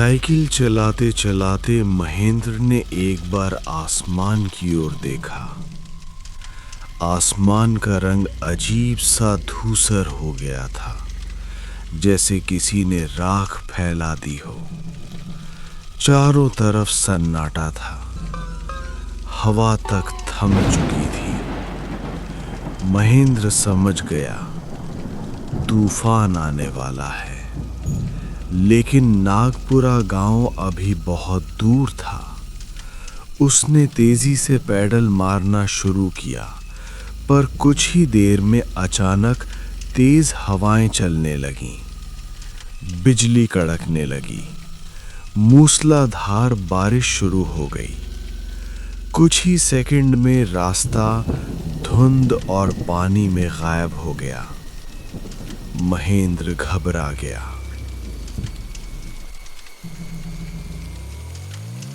Cycle चलाते चलाते महेंद्र ने एक बार आसमान की ओर देखा। आसमान का रंग अजीब सा धूसर हो गया था, जैसे किसी ने राख फैला दी हो। चारों तरफ सन्नाटा था, हवा तक थम चुकी थी। महेंद्र समझ गया तूफान आने वाला है, लेकिन नागपुरा गांव अभी बहुत दूर था। उसने तेजी से पैडल मारना शुरू किया, पर कुछ ही देर में अचानक तेज हवाएं चलने लगीं। बिजली कड़कने लगी, मूसलाधार बारिश शुरू हो गई। कुछ ही सेकंड में रास्ता धुंध और पानी में गायब हो गया। महेंद्र घबरा गया।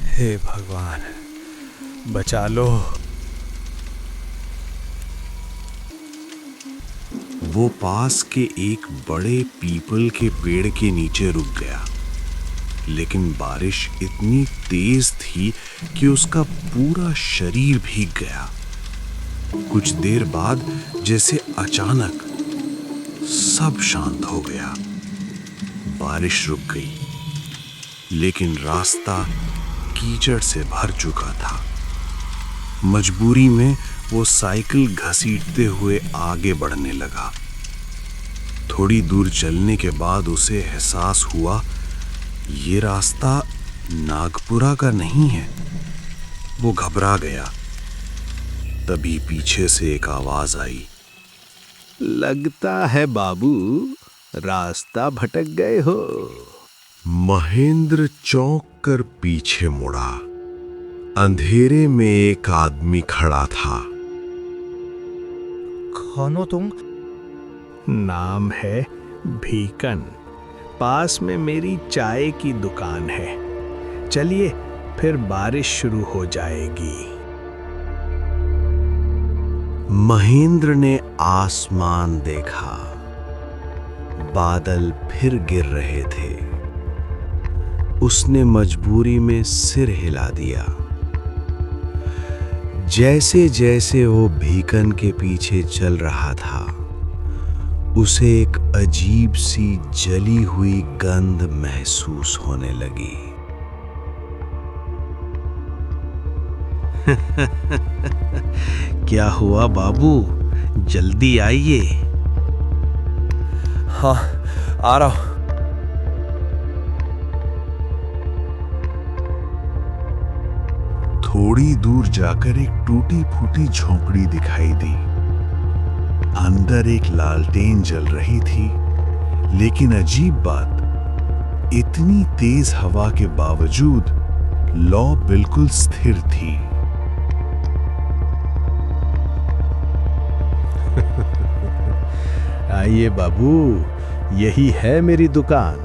हे भगवान, बचा लो। वो पास के एक बड़े पीपल के पेड़ के नीचे रुक गया, लेकिन बारिश इतनी तेज थी कि उसका पूरा शरीर भीग गया। कुछ देर बाद जैसे अचानक सब शांत हो गया। बारिश रुक गई, लेकिन रास्ता कीचड़ से भर चुका था। मजबूरी में वो साइकिल घसीटते हुए आगे बढ़ने लगा। थोड़ी दूर चलने के बाद उसे एहसास हुआ ये रास्ता नागपुरा का नहीं है। वो घबरा गया। तभी पीछे से एक आवाज आई, लगता है बाबू रास्ता भटक गए हो। महेंद्र चौंक कर पीछे मुड़ा। अंधेरे में एक आदमी खड़ा था। कौन हो तुम? नाम है भीकन। पास में मेरी चाय की दुकान है। चलिए, फिर बारिश शुरू हो जाएगी। महेंद्र ने आसमान देखा। बादल फिर गिर रहे थे। उसने मजबूरी में सिर हिला दिया। जैसे जैसे वो भीकन के पीछे चल रहा था, उसे एक अजीब सी जली हुई गंध महसूस होने लगी। क्या हुआ बाबू, जल्दी आइए। हाँ, आ रहा हूं। थोड़ी दूर जाकर एक टूटी फूटी झोपड़ी दिखाई दी। अंदर एक लालटेन जल रही थी, लेकिन अजीब बात, इतनी तेज हवा के बावजूद लौ बिल्कुल स्थिर थी। आइए बाबू, यही है मेरी दुकान।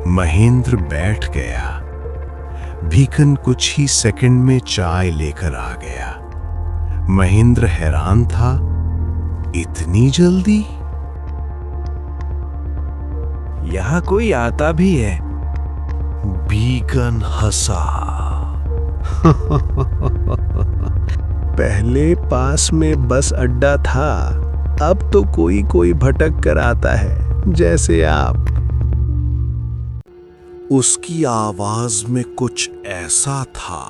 महेंद्र बैठ गया। भीकन कुछ ही सेकंड में चाय लेकर आ गया। महेंद्र हैरान था, इतनी जल्दी? यहां कोई आता भी है? भीकन हंसा। पहले पास में बस अड्डा था, अब तो कोई कोई भटक कर आता है, जैसे आप। उसकी आवाज में कुछ ऐसा था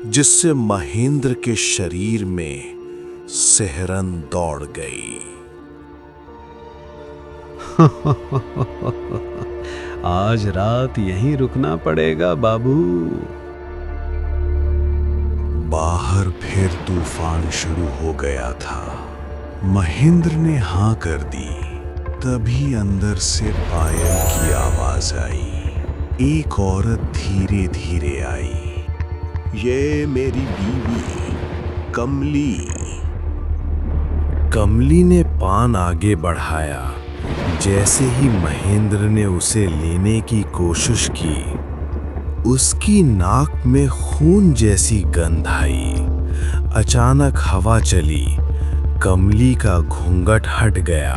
जिससे महेंद्र के शरीर में सिहरन दौड़ गई। आज रात यहीं रुकना पड़ेगा बाबू। बाहर फिर तूफान शुरू हो गया था। महेंद्र ने हां कर दी। तभी अंदर से पायल की आवाज आई। एक औरत धीरे धीरे आई। ये मेरी बीवी कमली। कमली ने पान आगे बढ़ाया। जैसे ही महेंद्र ने उसे लेने की कोशिश की, उसकी नाक में खून जैसी गंध आई। अचानक हवा चली, कमली का घूंघट हट गया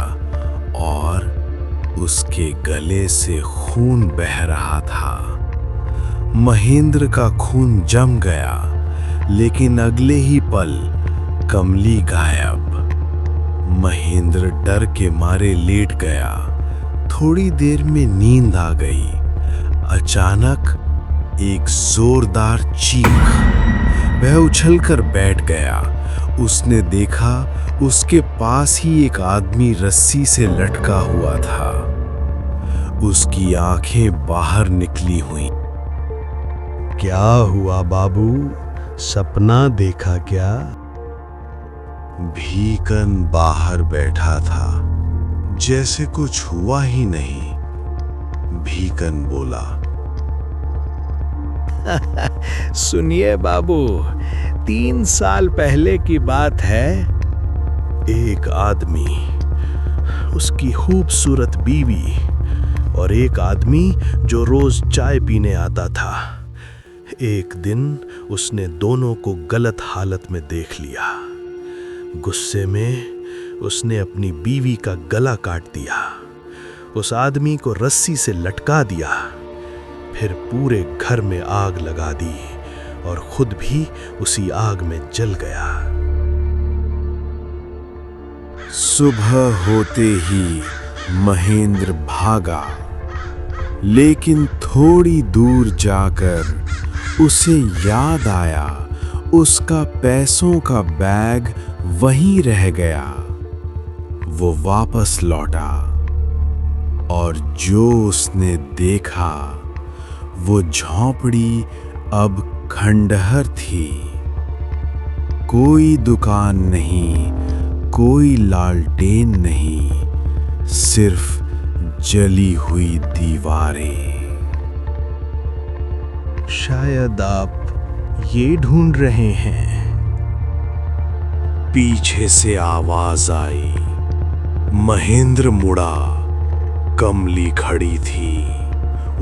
और उसके गले से खून बह रहा था। महेंद्र का खून जम गया, लेकिन अगले ही पल कमली गायब। महेंद्र डर के मारे लेट गया। थोड़ी देर में नींद आ गई। अचानक एक जोरदार चीख। वह उछलकर बैठ गया। उसने देखा उसके पास ही एक आदमी रस्सी से लटका हुआ था। उसकी आंखें बाहर निकली हुई। क्या हुआ बाबू? सपना देखा क्या? भीकन बाहर बैठा था, जैसे कुछ हुआ ही नहीं। भीकन बोला, सुनिए बाबू, 3 साल पहले की बात है। एक आदमी, उसकी खूबसूरत बीवी और एक आदमी जो रोज चाय पीने आता था। एक दिन उसने दोनों को गलत हालत में देख लिया। गुस्से में उसने अपनी बीवी का गला काट दिया, उस आदमी को रस्सी से लटका दिया, फिर पूरे घर में आग लगा दी और खुद भी उसी आग में जल गया। सुबह होते ही महेंद्र भागा, लेकिन थोड़ी दूर जाकर उसे याद आया उसका पैसों का बैग वहीं रह गया। वो वापस लौटा और जो उसने देखा वो झोंपड़ी अब खंडहर थी। कोई दुकान नहीं, कोई लालटेन नहीं, सिर्फ जली हुई दीवारें। शायद आप ये ढूंढ रहे हैं। पीछे से आवाज आई। महेंद्र मुड़ा। कमली खड़ी थी।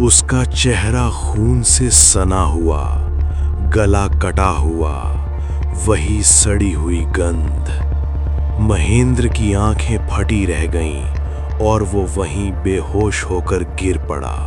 उसका चेहरा खून से सना हुआ, गला कटा हुआ, वही सड़ी हुई गंध। महेंद्र की आंखें फटी रह गईं और वो वहीं बेहोश होकर गिर पड़ा।